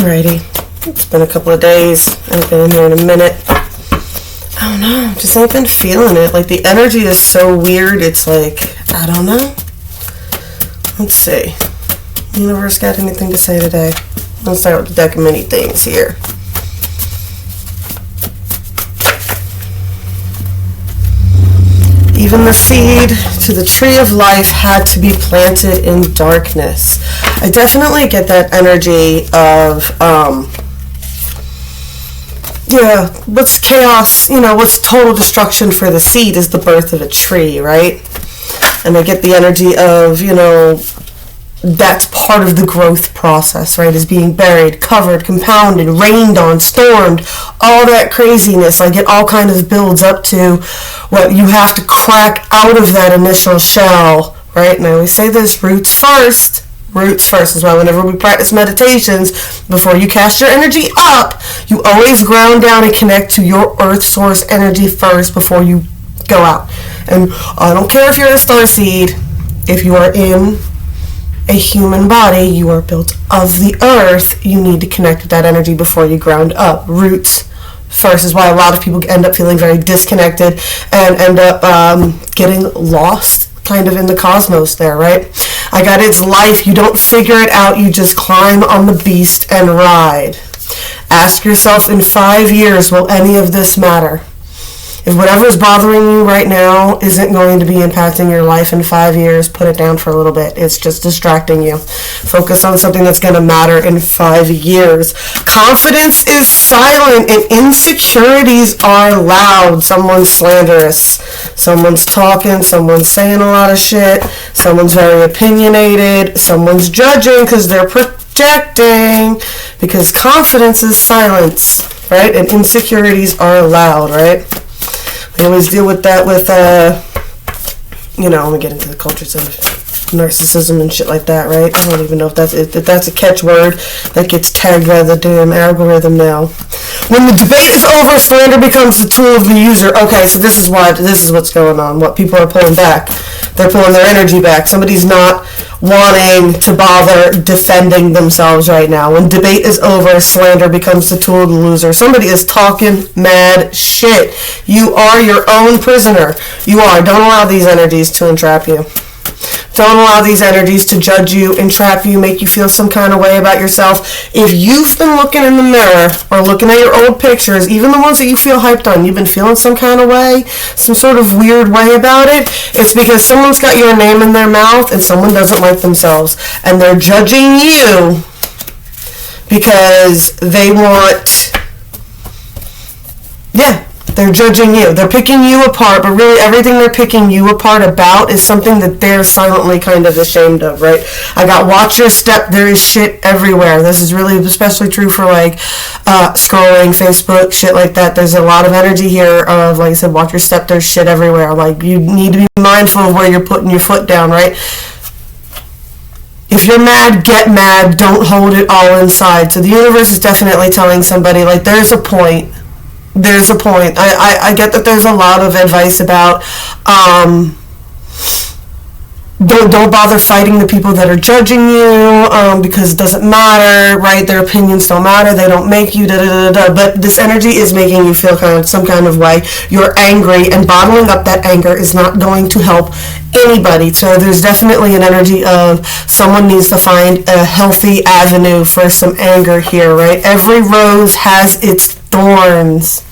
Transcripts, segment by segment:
Alrighty. It's been a couple of days. I've been in here in a minute. I don't know. Just ain't been feeling it. Like, the energy is so weird. It's like, I don't know. Let's see. Universe got anything to say today? Let's start with the deck of many things here. Even the seed to the tree of life had to be planted in darkness. I definitely get that energy of, what's chaos, what's total destruction for the seed is the birth of a tree, right? And I get the energy of, that's part of the growth process, right? Is being buried, covered, compounded, rained on, stormed, all that craziness. Like, it all kind of builds up to what you have to crack out of that initial shell, right? And I always say this, roots first. Roots first is why whenever we practice meditations, before you cast your energy up, you always ground down and connect to your earth source energy first before you go out. And I don't care if you're a starseed, if you are in a human body, you are built of the earth, you need to connect with that energy before you ground up. Roots first is why a lot of people end up feeling very disconnected and end up getting lost kind of in the cosmos there, right? I got it's life. You don't figure it out. You just climb on the beast and ride. Ask yourself, in 5 years, will any of this matter? If whatever's bothering you right now isn't going to be impacting your life in 5 years, put it down for a little bit. It's just distracting you. Focus on something that's going to matter in 5 years. Confidence is silent and insecurities are loud. Someone's slanderous. Someone's talking. Someone's saying a lot of shit. Someone's very opinionated. Someone's judging because they're projecting. Because confidence is silence, right? And insecurities are loud, right? We always deal with that with, let me get into the cultures of narcissism and shit like that, right? I don't even know if that's a catchword that gets tagged by the damn algorithm now. When the debate is over, slander becomes the tool of the user. Okay, so this is what's going on. What people are pulling back. They're pulling their energy back. Somebody's not wanting to bother defending themselves right now. When debate is over, slander becomes the tool of the loser. Somebody is talking mad shit. You are your own prisoner. You are. Don't allow these energies to entrap you. Don't allow these energies to judge you, entrap you, make you feel some kind of way about yourself. If you've been looking in the mirror or looking at your old pictures, even the ones that you feel hyped on, you've been feeling some kind of way, some sort of weird way about it, it's because someone's got your name in their mouth and someone doesn't like themselves. And they're judging you because they want... They're judging you. They're picking you apart, but really everything they're picking you apart about is something that they're silently kind of ashamed of, right? I got watch your step. There is shit everywhere. This is really especially true for scrolling, Facebook, shit like that. There's a lot of energy here of, like I said, watch your step. There's shit everywhere. Like, you need to be mindful of where you're putting your foot down, right? If you're mad, get mad. Don't hold it all inside. So the universe is definitely telling somebody, like, there's a point. There's a point. I get that there's a lot of advice about don't bother fighting the people that are judging you because it doesn't matter, right? Their opinions don't matter. They don't make you But this energy is making you feel some kind of way. You're angry, and bottling up that anger is not going to help anybody. So there's definitely an energy of someone needs to find a healthy avenue for some anger here, right? Every rose has its thorns.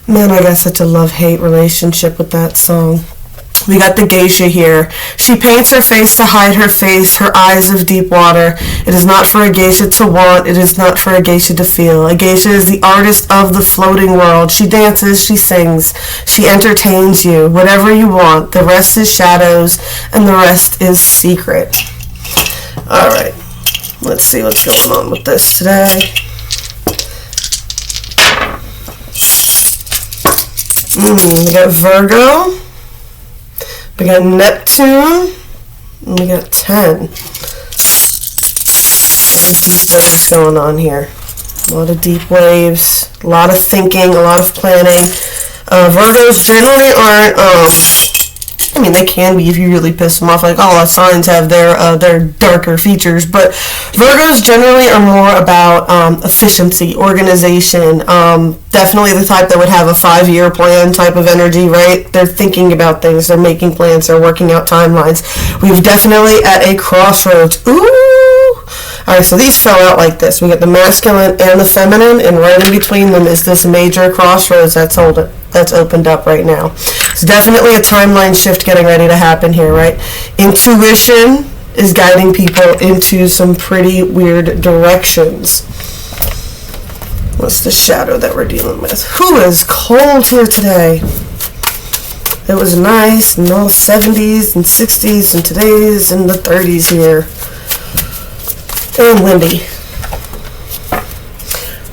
Man, I got such a love-hate relationship with that song. We got the geisha here. She paints her face to hide her face, her eyes of deep water. It is not for a geisha to want, it is not for a geisha to feel. A geisha is the artist of the floating world. She dances, she sings, she entertains you. Whatever you want, the rest is shadows, and the rest is secret. Alright, let's see what's going on with this today. We got Virgo, we got Neptune, and we got 10. What's going on here? A lot of deep waves, a lot of thinking, a lot of planning. Virgos generally aren't I mean, they can be if you really piss them off. Like, all signs have their darker features, but Virgos generally are more about efficiency, organization. Definitely the type that would have a 5-year plan type of energy, right? They're thinking about things, they're making plans, they're working out timelines. We've definitely at a crossroads. Ooh! Alright, so these fell out like this. We got the masculine and the feminine, and right in between them is this major crossroads that's opened up right now. It's definitely a timeline shift getting ready to happen here, right? Intuition is guiding people into some pretty weird directions. What's the shadow that we're dealing with? Who is cold here today? It was nice in the 70s and 60s, and today's in the 30s here. And windy.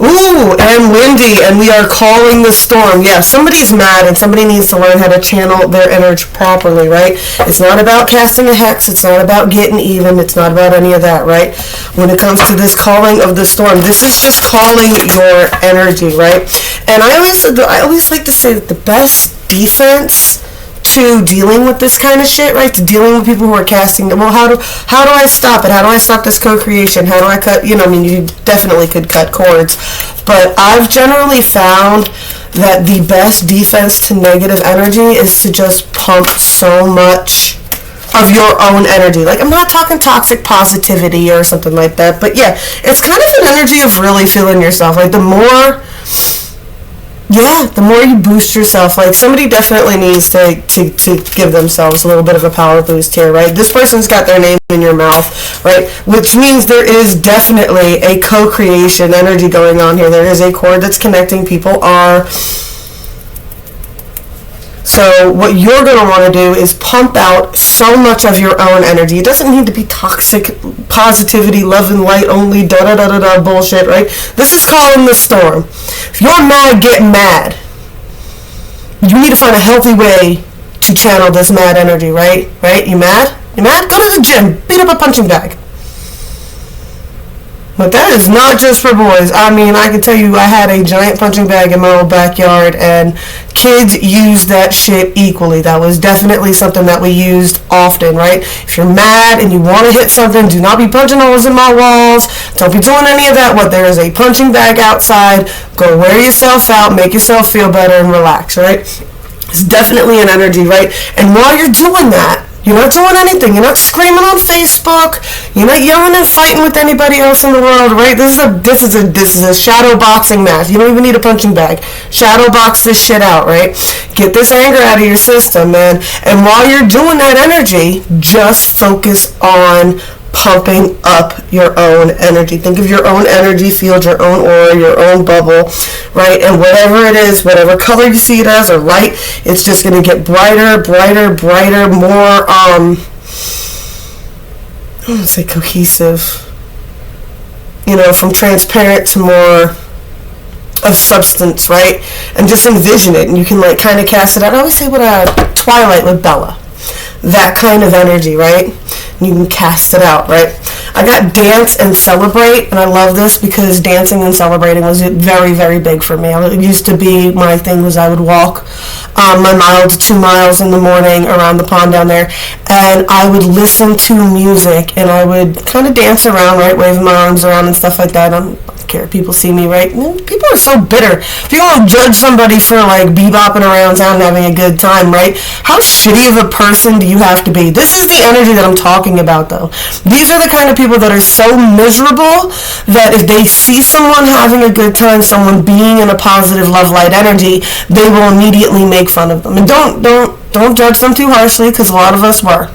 Ooh, and windy, and we are calling the storm. Yeah, somebody's mad, and somebody needs to learn how to channel their energy properly, right? It's not about casting a hex. It's not about getting even. It's not about any of that, right? When it comes to this calling of the storm, this is just calling your energy, right? And I always like to say that the best defense to dealing with this kind of shit, right? To dealing with people who are casting, well, how do I stop it? How do I stop this co-creation? How do I cut, I mean, you definitely could cut cords, but I've generally found that the best defense to negative energy is to just pump so much of your own energy. Like, I'm not talking toxic positivity or something like that, but yeah, it's kind of an energy of really feeling yourself. Like, the more you boost yourself, like, somebody definitely needs to give themselves a little bit of a power boost here, right? This person's got their name in your mouth, right? Which means there is definitely a co-creation energy going on here. There is a cord that's connecting. People are... So what you're going to want to do is pump out so much of your own energy. It doesn't need to be toxic positivity, love and light only, da-da-da-da-da bullshit, right? This is calling the storm. If you're mad, get mad. You need to find a healthy way to channel this mad energy, right? Right? You mad? You mad? Go to the gym. Beat up a punching bag. But that is not just for boys. I mean, I can tell you I had a giant punching bag in my old backyard, and kids use that shit equally. That was definitely something that we used often, right? If you're mad and you want to hit something, do not be punching holes in my walls. Don't be doing any of that. There is a punching bag outside. Go wear yourself out, make yourself feel better, and relax, right? It's definitely an energy, right? And while you're doing that, you're not doing anything. You're not screaming on Facebook. You're not yelling and fighting with anybody else in the world, right? This is a shadow boxing match. You don't even need a punching bag. Shadow box this shit out, right? Get this anger out of your system, man. And while you're doing that energy, just focus on pumping up your own energy. Think of your own energy field, your own aura, your own bubble, right? And whatever it is, whatever color you see it as or light, it's just going to get brighter, brighter, brighter, more, I don't want to say cohesive, from transparent to more of substance, right? And just envision it, and you can kind of cast it out. I always say Twilight with Bella. That kind of energy, right? And you can cast it out, right? I got dance and celebrate, and I love this because dancing and celebrating was very, very big for me. It used to be my thing was I would walk my mile to 2 miles in the morning around the pond down there, and I would listen to music, and I would kind of dance around, right, waving my arms around and stuff like that. I don't care if people see me, right? People are so bitter. People will judge somebody for bebopping around town and having a good time, right? How shitty of a person do you have to be? This is the energy that I'm talking about, though. These are the kind of people that are so miserable that if they see someone having a good time, someone being in a positive love light energy, they will immediately make fun of them. And don't judge them too harshly, because a lot of us were.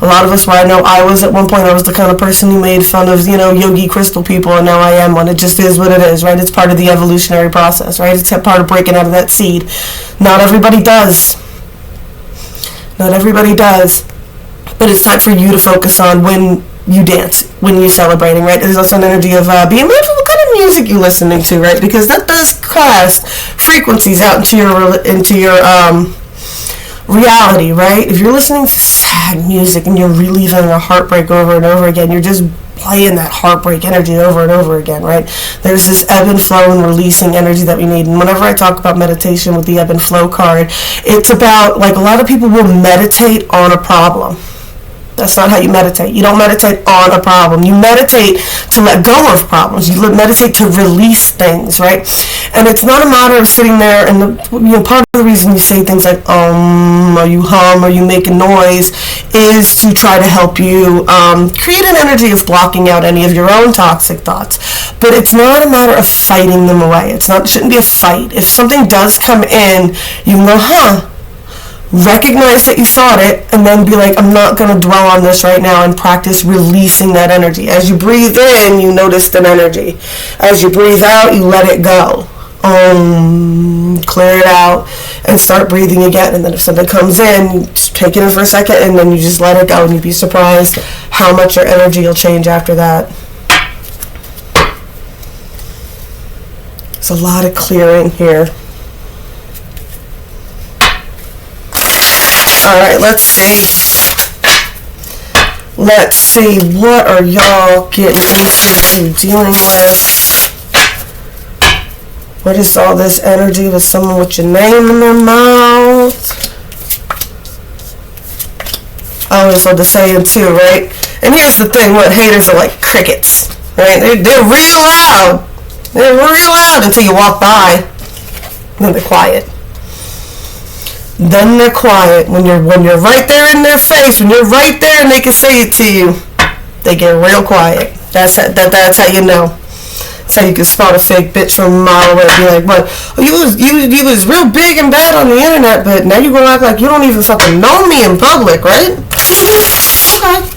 I know I was at one point. I was the kind of person who made fun of, yogi crystal people, and now I am one. It just is what it is, right? It's part of the evolutionary process, right? It's part of breaking out of that seed. Not everybody does. But it's time for you to focus on when you dance, when you're celebrating, right? There's also an energy of being mindful what kind of music you're listening to, right? Because that does cast frequencies out into your reality, right? If you're listening to sad music and you're reliving a heartbreak over and over again, you're just playing that heartbreak energy over and over again, right? There's this ebb and flow and releasing energy that we need. And whenever I talk about meditation with the ebb and flow card, it's about, like, a lot of people will meditate on a problem. That's not how you meditate. You don't meditate on a problem. You meditate to let go of problems. You meditate to release things, right? And it's not a matter of sitting there and part of the reason you say things like or you hum or you make a noise is to try to help you create an energy of blocking out any of your own toxic thoughts. But it's not a matter of fighting them away. It shouldn't be a fight. If something does come in, you can go, recognize that you thought it, and then be like, I'm not going to dwell on this right now, and practice releasing that energy. As you breathe in, you notice the energy. As you breathe out, you let it go. Clear it out and start breathing again. And then if something comes in, you just take it in for a second, and then you just let it go, and you'd be surprised how much your energy will change after that. There's a lot of clearing here. Alright, let's see. Let's see, what are y'all getting into dealing with? What is all this energy with someone with your name in their mouth? Oh, it's like the saying too, right? And here's the thing, what haters are like crickets, right? They're real loud. They're real loud until you walk by. And then they're quiet. Then they're quiet. When you're right there in their face, when you're right there and they can say it to you, they get real quiet. That's how you know. That's how you can spot a fake bitch from a mile away and be like, "What? Oh, you was real big and bad on the internet, but now you gonna act like you don't even fucking know me in public, right?" Okay.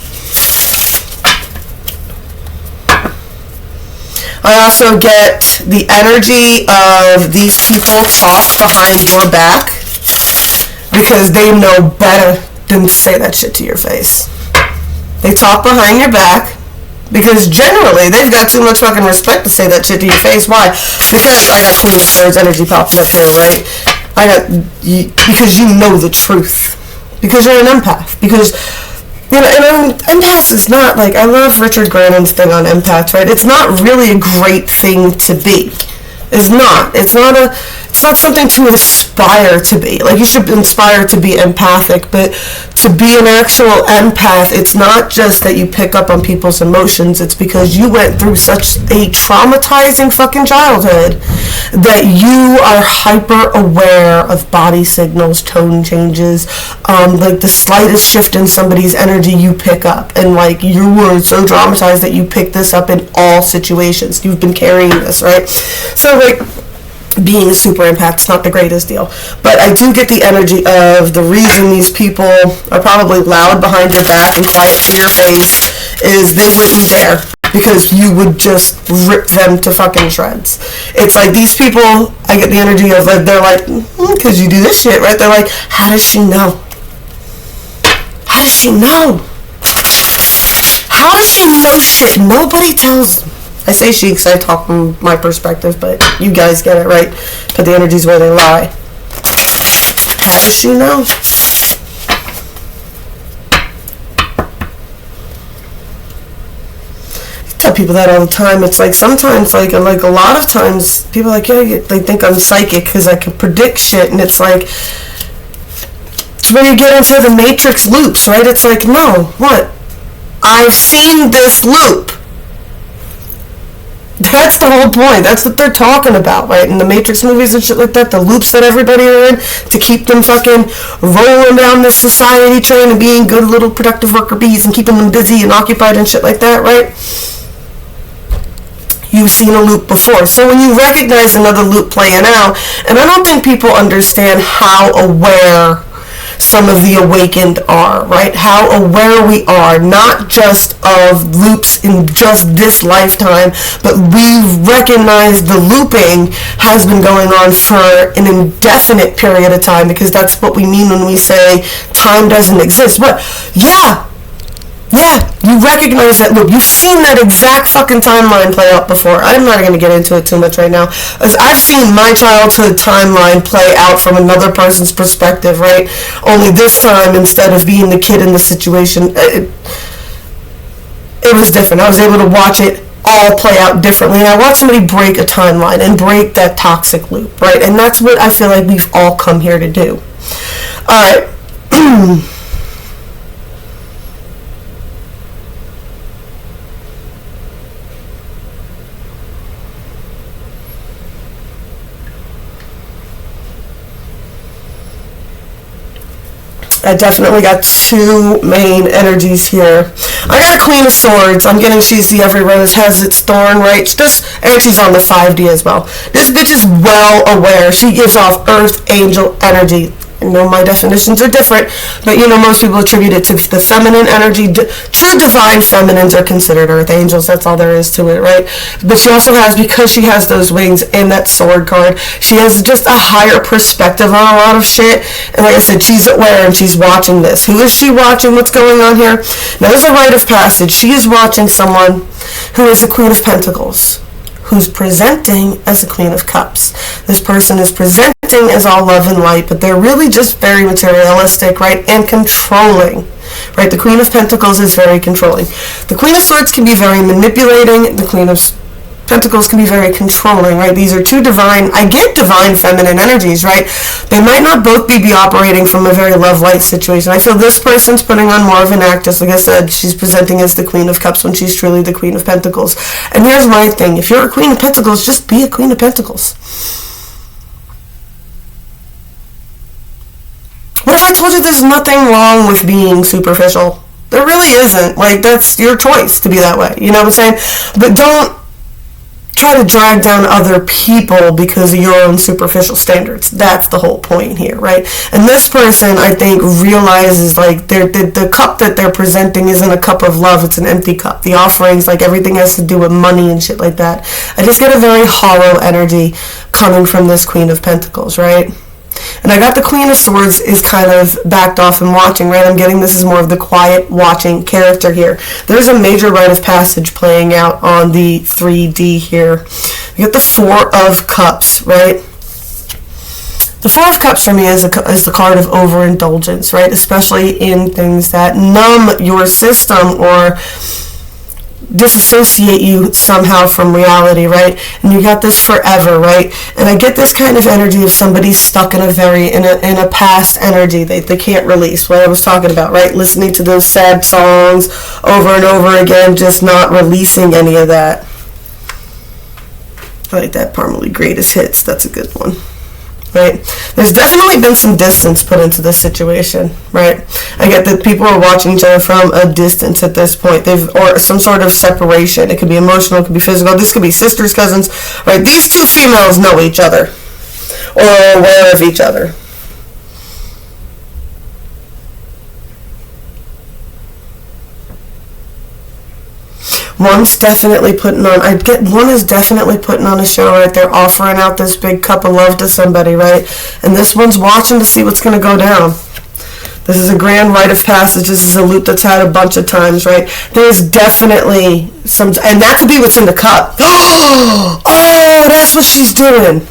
I also get the energy of these people talk behind your back, because they know better than to say that shit to your face. They talk behind your back because generally they've got too much fucking respect to say that shit to your face. Why? Because I got Queen of Swords energy popping up here, right? Because you know the truth. Because you're an empath. Because, and empaths is not like, I love Richard Grannon's thing on empaths, right? It's not really a great thing to be. It's not. It's not something to aspire to be. Like, you should aspire to be empathic, but to be an actual empath, it's not just that you pick up on people's emotions. It's because you went through such a traumatizing fucking childhood that you are hyper aware of body signals, tone changes, like the slightest shift in somebody's energy you pick up. And like, you were so traumatized that you pick this up in all situations. You've been carrying this, right? So like, being a super empath's not the greatest deal. But I do get the energy of the reason these people are probably loud behind your back and quiet to your face is they wouldn't dare, because you would just rip them to fucking shreds. It's like these people, I get the energy of like, they're like, because you do this shit, right? They're like, how does she know? How does she know? How does she know shit? Nobody tells them. I say she because I talk from my perspective, but you guys get it, right? But the energy's where they lie. How does she know? I tell people that all the time. It's like sometimes, like a lot of times, people are like, yeah, they think I'm psychic because I can predict shit, and it's like, it's when you get into the matrix loops, right? It's like, no, what? I've seen this loop. That's the whole point. That's what they're talking about, right? In the Matrix movies and shit like that, the loops that everybody are in to keep them fucking rolling down this society train and being good little productive worker bees and keeping them busy and occupied and shit like that, right? You've seen a loop before. So when you recognize another loop playing out, and I don't think people understand how aware some of the awakened are, right? How aware we are, not just of loops in just this lifetime, but we've recognized the looping has been going on for an indefinite period of time, because that's what we mean when we say time doesn't exist. But yeah, Yeah, you recognize that loop. You've seen that exact fucking timeline play out before. I'm not going to get into it too much right now. As I've seen my childhood timeline play out from another person's perspective, right? Only this time, instead of being the kid in the situation, it was different. I was able to watch it all play out differently. And I watched somebody break a timeline and break that toxic loop, right? And that's what I feel like we've all come here to do. All right. I definitely got two main energies here. I got a Queen of Swords. I'm getting she's the every rose has its thorn, right? And she's on the 5D as well. This bitch is well aware. She gives off earth angel energy. I know my definitions are different, but most people attribute it to the feminine energy. True divine feminines are considered earth angels. That's all there is to it, right? But she also has, because she has those wings and that sword card, she has just a higher perspective on a lot of shit. And like I said, she's aware and she's watching this. Who is she watching? What's going on here? Now, there's a rite of passage. She is watching someone who is a Queen of Pentacles, who's presenting as the Queen of Cups. This person is presenting as all love and light, but they're really just very materialistic, right, and controlling, right? The Queen of Pentacles is very controlling. The Queen of Swords can be very manipulating. The Queen of Pentacles can be very controlling, right? These are two divine, I get divine feminine energies, right? They might not both be operating from a very love-light situation. I feel this person's putting on more of an act. Just like I said, she's presenting as the Queen of Cups when she's truly the Queen of Pentacles. And here's my thing. If you're a Queen of Pentacles, just be a Queen of Pentacles. What if I told you there's nothing wrong with being superficial? There really isn't. Like, that's your choice to be that way. You know what I'm saying? But don't try to drag down other people because of your own superficial standards. That's the whole point here, right? And this person, I think, realizes like the cup that they're presenting isn't a cup of love, it's an empty cup. The offerings, like everything has to do with money and shit like that. I just get a very hollow energy coming from this Queen of Pentacles, right? And I got the Queen of Swords is kind of backed off and watching, right? I'm getting this is more of the quiet watching character here. There's a major rite of passage playing out on the 3D here. You get the Four of Cups, right? The Four of Cups for me is the card of overindulgence, right? Especially in things that numb your system or disassociate you somehow from reality, right? And you got this forever, right? And I get this kind of energy of somebody stuck in a past energy they can't release, what I was talking about, right? Listening to those sad songs over and over again, just not releasing any of that. I like that Parmalee Greatest Hits. That's a good one. Right? There's definitely been some distance put into this situation, right? I get that people are watching each other from a distance at this point. Or some sort of separation. It could be emotional, it could be physical. This could be sisters, cousins, right? These two females know each other or are aware of each other. One is definitely putting on a show, right? They're offering out this big cup of love to somebody, right? And this one's watching to see what's going to go down. This is a grand rite of passage. This is a loop that's had a bunch of times, right? There's definitely some, and that could be what's in the cup. Oh, that's what she's doing.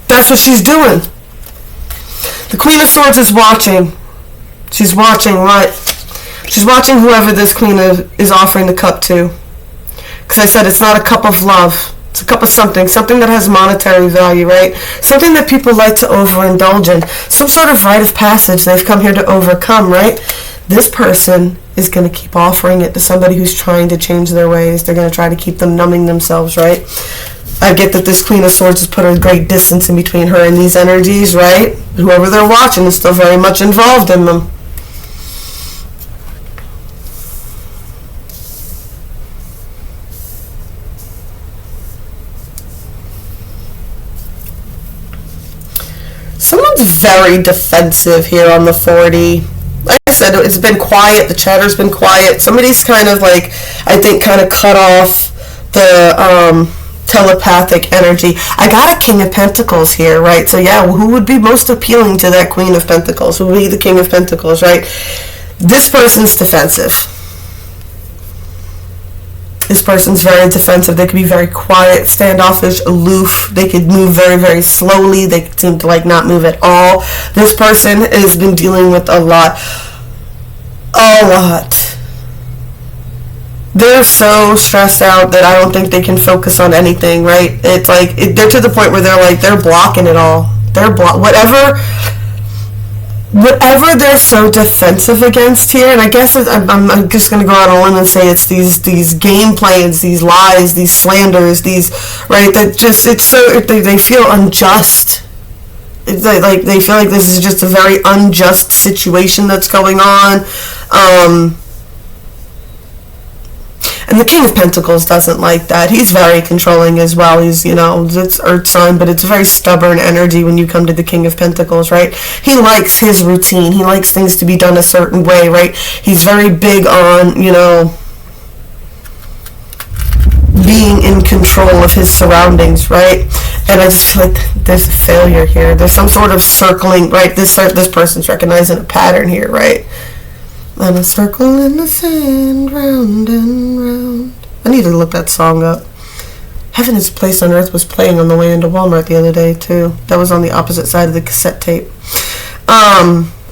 That's what she's doing. The Queen of Swords is watching. She's watching what? She's watching whoever this queen is offering the cup to. Because I said it's not a cup of love. It's a cup of something that has monetary value, right? Something that people like to overindulge in. Some sort of rite of passage they've come here to overcome, right? This person is going to keep offering it to somebody who's trying to change their ways. They're going to try to keep them numbing themselves, right? I get that this Queen of Swords has put a great distance in between her and these energies, right? Whoever they're watching is still very much involved in them. Someone's very defensive here on the 40. Like I said, it's been quiet. The chatter's been quiet. Somebody's kind of like, I think, kind of cut off the telepathic energy. I got a King of Pentacles here, right? So yeah, who would be most appealing to that Queen of Pentacles? Who would be the King of Pentacles, right? This person's defensive. This person's very defensive. They could be very quiet, standoffish, aloof. They could move very, very slowly. They could seem to like not move at all. This person has been dealing with a lot. They're so stressed out that I don't think they can focus on anything, right? It's like, they're to the point where they're blocking it all. Whatever they're so defensive against here, and I guess I'm just going to go out on a limb and say it's these game plans, these lies, these slanders, right, that just, it's so, they feel unjust. It's like they feel like this is just a very unjust situation that's going on. And the King of Pentacles doesn't like that. He's very controlling as well. He's, it's Earth sign, but it's a very stubborn energy when you come to the King of Pentacles, right? He likes his routine. He likes things to be done a certain way, right? He's very big on, being in control of his surroundings, right? And I just feel like there's a failure here. There's some sort of circling, right? This person's recognizing a pattern here, right? And a circle in the sand, round and round. I need to look that song up. Heaven is a Place on Earth was playing on the way into Walmart the other day, too. That was on the opposite side of the cassette tape.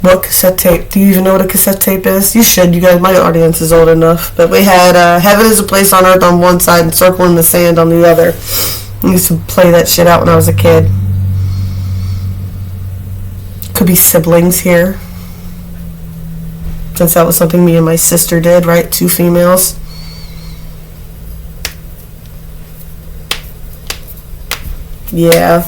What cassette tape? Do you even know what a cassette tape is? You should. You guys, my audience is old enough. But we had Heaven is a Place on Earth on one side and Circle in the Sand on the other. I used to play that shit out when I was a kid. Could be siblings here, since that was something me and my sister did, right? 2 females. Yeah.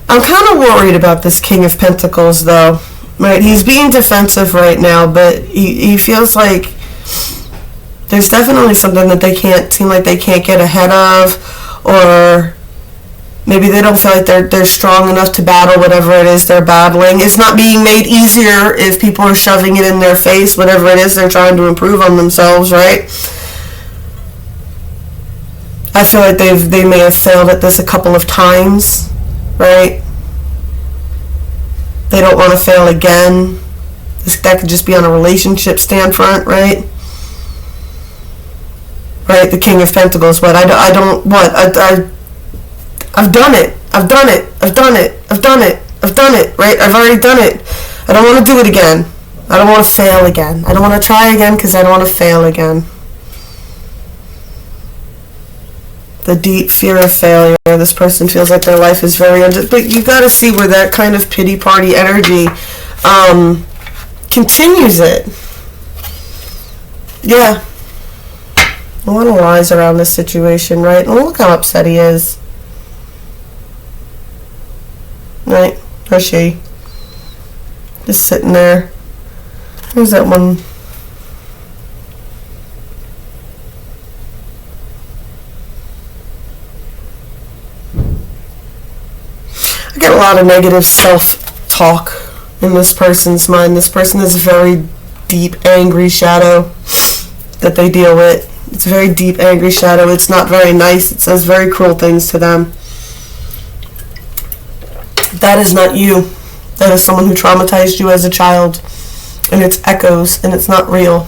I'm kind of worried about this King of Pentacles, though. Right? He's being defensive right now, but he feels like there's definitely something that they can't get ahead of, or maybe they don't feel like they're strong enough to battle whatever it is they're battling. It's not being made easier if people are shoving it in their face, whatever it is they're trying to improve on themselves, right? I feel like they may have failed at this a couple of times, right? They don't want to fail again. That could just be on a relationship standpoint, right? Right, the King of Pentacles. What? I've done it, right? I've already done it. I don't want to do it again. I don't want to fail again. I don't want to try again because I don't want to fail again. The deep fear of failure. This person feels like their life is very unjust. But you got to see where that kind of pity party energy continues it. Yeah. A lot of lies around this situation, right? And look how upset he is. Right? Or she. Just sitting there. Where's that one? I get a lot of negative self-talk in this person's mind. This person has a very deep, angry shadow that they deal with. It's a very deep, angry shadow. It's not very nice. It says very cruel things to them. That is not you. That is someone who traumatized you as a child. And it's echoes, and it's not real.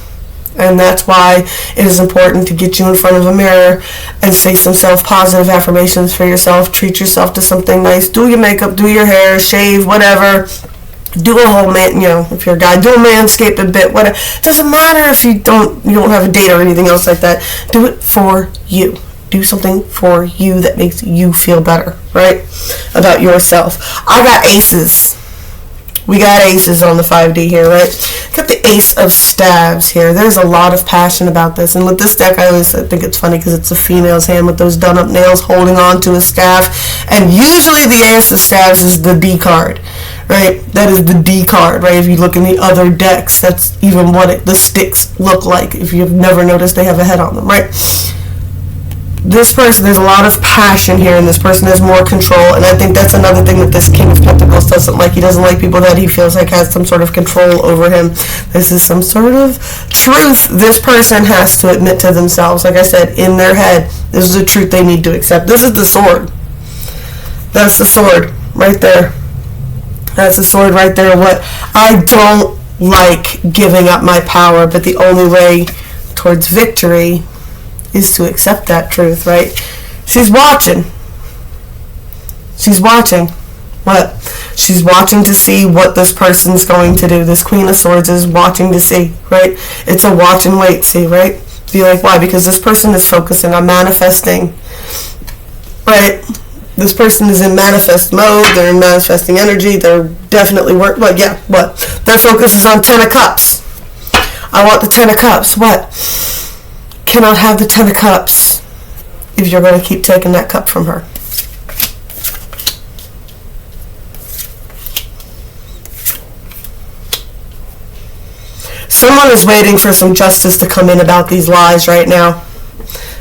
And that's why it is important to get you in front of a mirror and say some self-positive affirmations for yourself. Treat yourself to something nice. Do your makeup, do your hair, shave, whatever. Do a whole if you're a guy, do a manscape a bit, whatever. It doesn't matter if you don't have a date or anything else like that. Do it for you. Do something for you that makes you feel better, right? About yourself. I got aces. We got aces on the 5D here, right? Got the Ace of Staves here. There's a lot of passion about this. And with this deck, I think it's funny because it's a female's hand with those done-up nails holding on to a staff. And usually the Ace of Staves is the D card, right? That is the D card, right? If you look in the other decks, that's even what the sticks look like. If you've never noticed, they have a head on them, right? This person, there's a lot of passion here, and this person has more control, and I think that's another thing that this King of Pentacles doesn't like. He doesn't like people that he feels like has some sort of control over him. This is some sort of truth this person has to admit to themselves. Like I said, in their head, this is a truth they need to accept. This is the sword. That's the sword right there. That's the sword right there. What I don't like giving up my power, but the only way towards victory is to accept that truth, right? She's watching. She's watching. What? She's watching to see what this person's going to do. This Queen of Swords is watching to see, right? It's a watch and wait, see, right? Be like, why? Because this person is focusing on manifesting, right? This person is in manifest mode. They're in manifesting energy. They're definitely work. But yeah, what? Their focus is on Ten of Cups. I want the Ten of Cups. What? Cannot have the Ten of Cups if you're going to keep taking that cup from her. Someone is waiting for some justice to come in about these lies right now.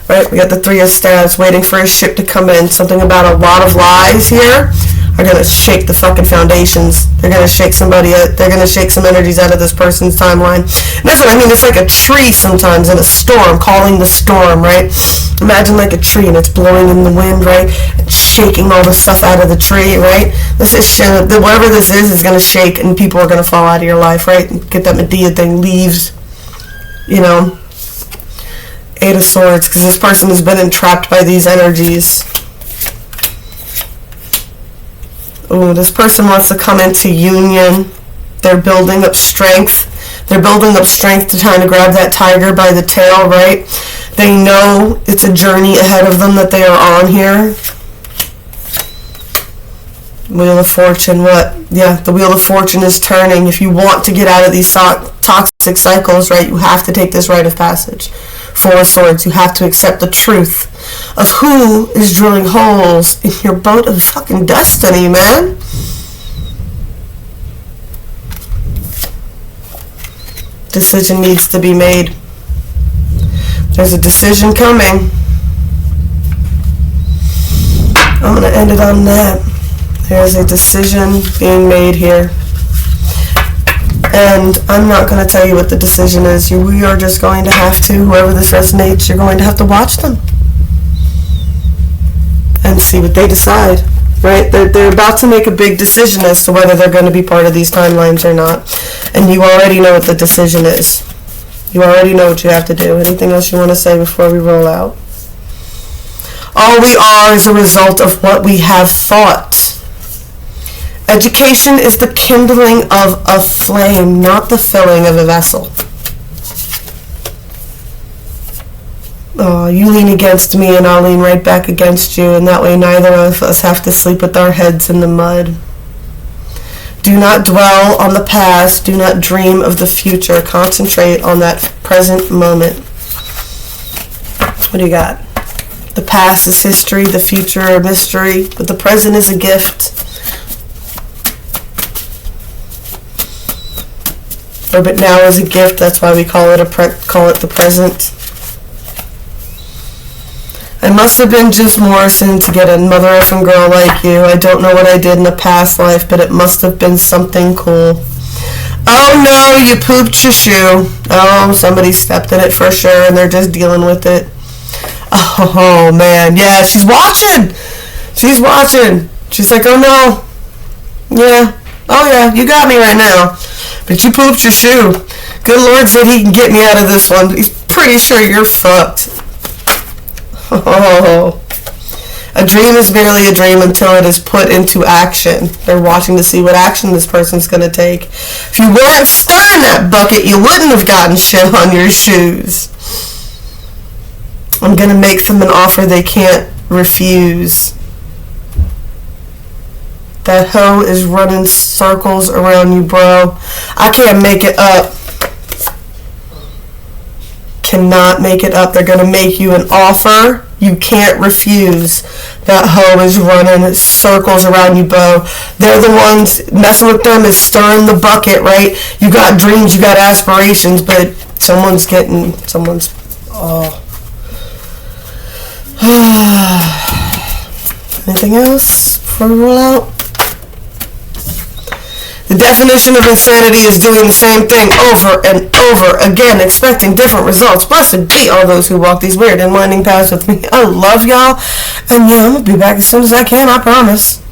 Right? We got the Three of Staves waiting for a ship to come in. Something about a lot of lies here are going to shake the fucking foundations. They're going to shake somebody. They're going to shake some energies out of this person's timeline. And that's what I mean. It's like a tree sometimes in a storm, calling the storm, right? Imagine like a tree and it's blowing in the wind, right? And shaking all the stuff out of the tree, right? This is whatever this is going to shake and people are going to fall out of your life, right? And get that Medea thing, leaves, you know. Eight of Swords, because this person has been entrapped by these energies. Ooh, this person wants to come into union. They're building up strength. They're building up strength to try to grab that tiger by the tail, right? They know it's a journey ahead of them that they are on here. Wheel of Fortune, what? Yeah, the Wheel of Fortune is turning. If you want to get out of these toxic cycles, right, you have to take this rite of passage. Four of Swords, you have to accept the truth of who is drilling holes in your boat of fucking destiny, man. Decision needs to be made. There's a decision coming. I'm going to end it on that. There's a decision being made here. And I'm not going to tell you what the decision is. We are just going to have to, whoever this resonates, you're going to have to watch them and see what they decide, right? They're about to make a big decision as to whether they're going to be part of these timelines or not. And you already know what the decision is. You already know what you have to do. Anything else you want to say before we roll out? All we are is a result of what we have thought. Education is the kindling of a flame, not the filling of a vessel. Oh, you lean against me and I'll lean right back against you, and that way neither of us have to sleep with our heads in the mud. Do not dwell on the past. Do not dream of the future. Concentrate on that present moment. What do you got? The past is history, the future a mystery, but the present is a gift. But now is a gift. That's why we call it the present. I must have been just Morrison to get a mother effing girl like you. I don't know what I did in a past life, but it must have been something cool. Oh no, you pooped your shoe. Oh, somebody stepped in it for sure, and they're just dealing with it. Oh man, yeah, she's watching. She's watching. She's like, oh no. Yeah. Oh yeah, you got me right now. But you pooped your shoe. Good Lord said he can get me out of this one. He's pretty sure you're fucked. Oh. A dream is merely a dream until it is put into action. They're watching to see what action this person's going to take. If you weren't stirring that bucket, you wouldn't have gotten shit on your shoes. I'm going to make them an offer they can't refuse. That hoe is running circles around you, bro. I can't make it up. Cannot make it up. They're going to make you an offer you can't refuse. That hoe is running circles around you, bro. They're the ones, messing with them is stirring the bucket, right? You got dreams, you got aspirations, but someone's, oh. Anything else before we roll out? definition of insanity is doing the same thing over and over again, expecting different results. Blessed be all those who walk these weird and winding paths with me. I love y'all. And yeah, I'm going to be back as soon as I can, I promise.